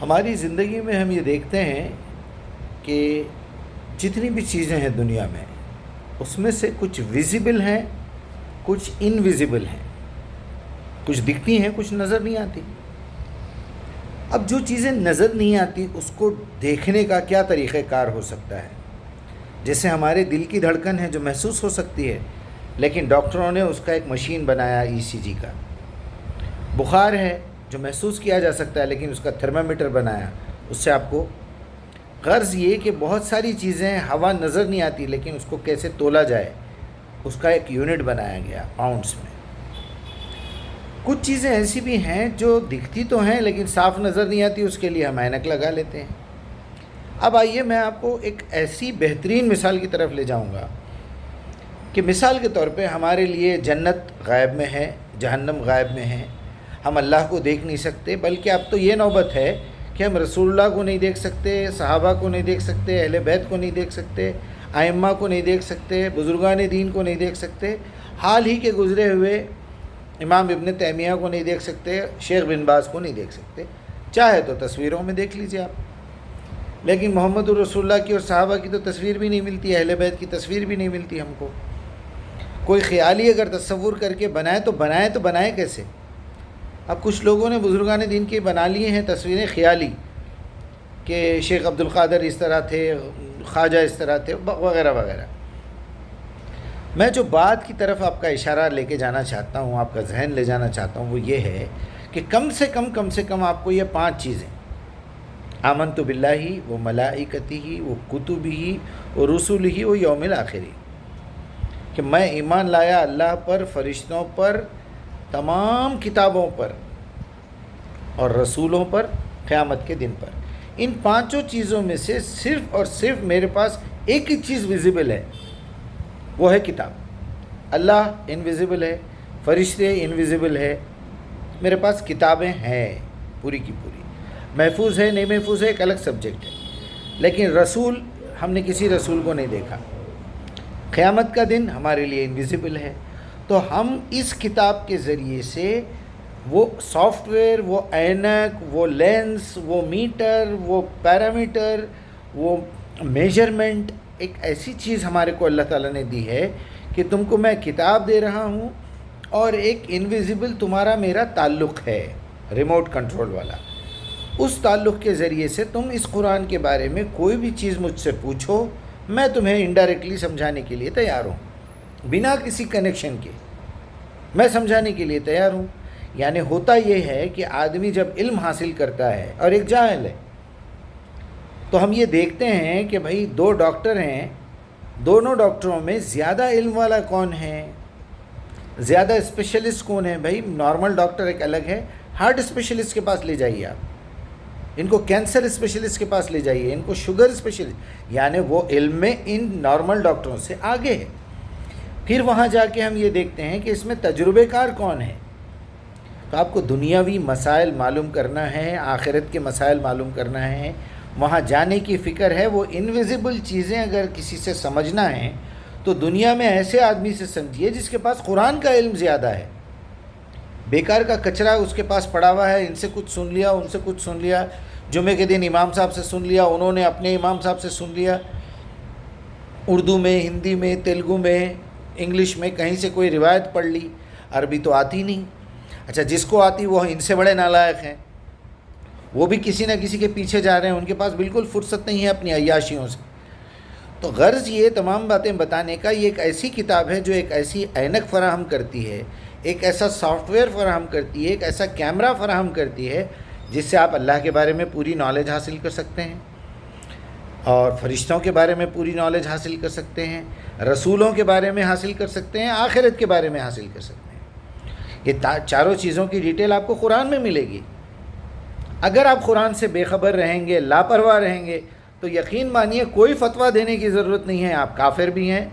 ہماری زندگی میں ہم یہ دیکھتے ہیں کہ جتنی بھی چیزیں ہیں دنیا میں، اس میں سے کچھ ویزیبل ہیں، کچھ انویزیبل ہیں، کچھ دکھتی ہیں، کچھ نظر نہیں آتی۔ اب جو چیزیں نظر نہیں آتی اس کو دیکھنے کا کیا طریقہ کار ہو سکتا ہے؟ جیسے ہمارے دل کی دھڑکن ہے جو محسوس ہو سکتی ہے، لیکن ڈاکٹروں نے اس کا ایک مشین بنایا ECG کا۔ بخار ہے جو محسوس کیا جا سکتا ہے، لیکن اس کا تھرمامیٹر بنایا، اس سے آپ کو غرض یہ کہ بہت ساری چیزیں ہوا نظر نہیں آتی، لیکن اس کو کیسے تولا جائے اس کا ایک یونٹ بنایا گیا پاؤنڈس میں۔ کچھ چیزیں ایسی بھی ہیں جو دکھتی تو ہیں لیکن صاف نظر نہیں آتی، اس کے لیے ہم اینک لگا لیتے ہیں۔ اب آئیے میں آپ کو ایک ایسی بہترین مثال کی طرف لے جاؤں گا کہ مثال کے طور پہ ہمارے لیے جنت غائب میں ہے، جہنم غائب میں ہے، ہم اللہ کو دیکھ نہیں سکتے، بلکہ اب تو یہ نوبت ہے کہ ہم رسول اللہ کو نہیں دیکھ سکتے، صحابہ کو نہیں دیکھ سکتے، اہل بیت کو نہیں دیکھ سکتے، ائمہ کو نہیں دیکھ سکتے، بزرگان دین کو نہیں دیکھ سکتے، حال ہی کے گزرے ہوئے امام ابن تیمیہ کو نہیں دیکھ سکتے، شیخ بن باز کو نہیں دیکھ سکتے، چاہے تو تصویروں میں دیکھ لیجئے آپ، لیکن محمد الرسول اللہ کی اور صحابہ کی تو تصویر بھی نہیں ملتی، اہل بیت کی تصویر بھی نہیں ملتی ہم کو۔ کوئی خیالی اگر تصور کر کے بنائے تو بنائے کیسے؟ اب کچھ لوگوں نے بزرگان دین کے بنا لیے ہیں تصویریں خیالی کہ شیخ عبد القادر اس طرح تھے، خواجہ اس طرح تھے، وغیرہ وغیرہ۔ میں جو بات کی طرف آپ کا اشارہ لے کے جانا چاہتا ہوں، آپ کا ذہن لے جانا چاہتا ہوں، وہ یہ ہے کہ کم سے کم آپ کو یہ 5 چیزیں آمنت باللہ و ملائکتہ و کتبہ و رسلہ و یوم الآخر، کہ میں ایمان لایا اللہ پر، فرشتوں پر، تمام کتابوں پر اور رسولوں پر، قیامت کے دن پر۔ ان 5 چیزوں میں سے صرف اور صرف میرے پاس ایک ہی چیز ویزیبل ہے، وہ ہے کتاب۔ اللہ انویزیبل ہے، فرشتے انویزیبل ہے، میرے پاس کتابیں ہیں پوری کی پوری۔ محفوظ ہے نہیں محفوظ ہے ایک الگ سبجیکٹ ہے، لیکن رسول ہم نے کسی رسول کو نہیں دیکھا۔ قیامت کا دن ہمارے لیے انویزیبل ہے، تو ہم اس کتاب کے ذریعے سے وہ سافٹ ویئر، وہ اینک، وہ لینس، وہ میٹر، وہ پیرامیٹر، وہ میجرمنٹ، ایک ایسی چیز ہمارے کو اللہ تعالیٰ نے دی ہے کہ تم کو میں کتاب دے رہا ہوں اور ایک انویزیبل تمہارا میرا تعلق ہے، ریموٹ کنٹرول والا۔ اس تعلق کے ذریعے سے تم اس قرآن کے بارے میں کوئی بھی چیز مجھ سے پوچھو، میں تمہیں انڈائریکٹلی سمجھانے کے لیے تیار ہوں، بنا کسی کنیکشن کے میں سمجھانے کے لیے تیار ہوں۔ یعنی ہوتا یہ ہے کہ آدمی جب علم حاصل کرتا ہے اور ایک جاہل ہے، تو ہم یہ دیکھتے ہیں کہ بھائی 2 ڈاکٹر ہیں، دونوں ڈاکٹروں میں زیادہ علم والا کون ہے، زیادہ اسپیشلسٹ کون ہے؟ بھائی نارمل ڈاکٹر ایک الگ ہے، ہارٹ اسپیشلسٹ کے پاس لے جائیے آپ، ان کو کینسر اسپیشلسٹ کے پاس لے جائیے، ان کو شوگر اسپیشلسٹ، یعنی وہ علم میں ان نارمل ڈاکٹروں سے آگے ہے۔ پھر وہاں جا کے ہم یہ دیکھتے ہیں کہ اس میں تجربہ کار کون ہے۔ تو آپ کو دنیاوی مسائل معلوم کرنا ہے، آخرت کے مسائل معلوم کرنا ہے، وہاں جانے کی فکر ہے۔ وہ انویزیبل چیزیں اگر کسی سے سمجھنا ہے تو دنیا میں ایسے آدمی سے سمجھیے جس کے پاس قرآن کا علم زیادہ ہے۔ بیکار کا کچرا اس کے پاس پڑا ہوا ہے، ان سے کچھ سن لیا، ان سے کچھ سن لیا، جمعے کے دن امام صاحب سے سن لیا، انہوں نے اپنے امام صاحب سے سن لیا، اردو میں، ہندی میں، تیلگو میں، انگلش میں کہیں سے کوئی روایت پڑھ لی، عربی تو آتی نہیں۔ اچھا جس کو آتی وہ ان سے بڑے نالائق ہیں، وہ بھی کسی نہ کسی کے پیچھے جا رہے ہیں، ان کے پاس بالکل فرصت نہیں ہے اپنی عیاشیوں سے۔ تو غرض یہ تمام باتیں بتانے کا، یہ ایک ایسی کتاب ہے جو ایک ایسی اینک فراہم کرتی ہے، ایک ایسا سافٹ ویئر فراہم کرتی ہے، ایک ایسا کیمرہ فراہم کرتی ہے جس سے آپ اللہ کے بارے میں پوری نالج حاصل کر سکتے ہیں، اور فرشتوں کے بارے میں پوری نالج حاصل کر سکتے ہیں، رسولوں کے بارے میں حاصل کر سکتے ہیں، آخرت کے بارے میں حاصل کر سکتے ہیں۔ یہ چاروں چیزوں کی ڈیٹیل آپ کو قرآن میں ملے گی۔ اگر آپ قرآن سے بے خبر رہیں گے، لاپرواہ رہیں گے، تو یقین مانیے کوئی فتویٰ دینے کی ضرورت نہیں ہے۔ آپ کافر بھی ہیں،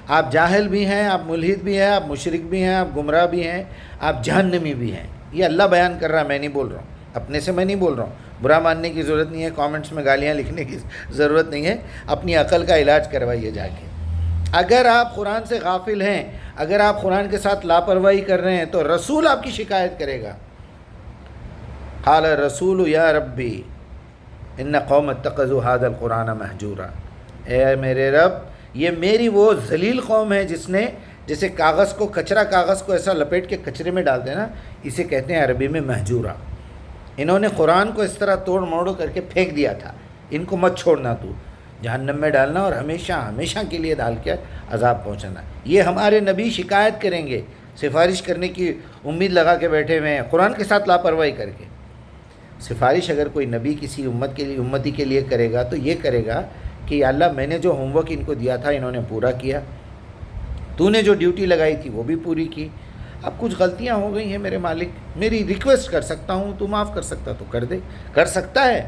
آپ جاہل بھی ہیں، آپ ملحد بھی ہیں، آپ مشرک بھی ہیں، آپ گمراہ بھی ہیں، آپ جہنمی بھی ہیں۔ یہ اللہ بیان کر رہا ہے، میں نہیں بول رہا ہوں، اپنے سے میں نہیں بول رہا ہوں۔ برا ماننے کی ضرورت نہیں ہے، کامنٹس میں گالیاں لکھنے کی ضرورت نہیں ہے، اپنی عقل کا علاج کروائیے جا کے۔ اگر آپ قرآن سے غافل ہیں، اگر آپ قرآن کے ساتھ لاپرواہی کر رہے ہیں، تو رسول آپ کی شکایت کرے گا۔ قال رسول یا ربی ان قوم اتخذوا هذا القرآن مہجورا، اے میرے رب یہ میری وہ ذلیل قوم ہے جس نے جیسے کاغذ کو کاغذ کو ایسا لپیٹ کے کچرے میں ڈال دینا، اسے کہتے ہیں عربی میں مہجورا۔ انہوں نے قرآن کو اس طرح توڑ موڑ کر کے پھینک دیا تھا، ان کو مت چھوڑنا، تو جہنم میں ڈالنا اور ہمیشہ ہمیشہ کے لیے ڈال کے عذاب پہنچانا۔ یہ ہمارے نبی شکایت کریں گے، سفارش کرنے کی امید لگا کے بیٹھے ہوئے ہیں، قرآن کے ساتھ لاپرواہی کر کے۔ سفارش اگر کوئی نبی کسی امتی کے لیے کرے گا تو یہ کرے گا کہ یا اللہ میں نے جو ہوم ورک ان کو دیا تھا انہوں نے پورا کیا، تو نے جو ڈیوٹی لگائی تھی وہ بھی پوری کی، اب کچھ غلطیاں ہو گئی ہیں میرے مالک، میری ریکویسٹ کر سکتا ہوں، تو معاف کر سکتا تو کر دے، کر سکتا ہے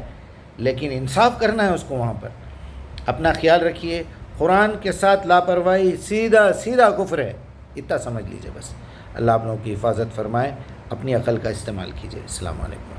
لیکن انصاف کرنا ہے اس کو وہاں پر۔ اپنا خیال رکھیے، قرآن کے ساتھ لاپرواہی سیدھا کفر ہے، اتنا سمجھ لیجئے بس۔ اللہ آپ لوگوں کی حفاظت فرمائے، اپنی عقل کا استعمال کیجئے۔ السلام علیکم۔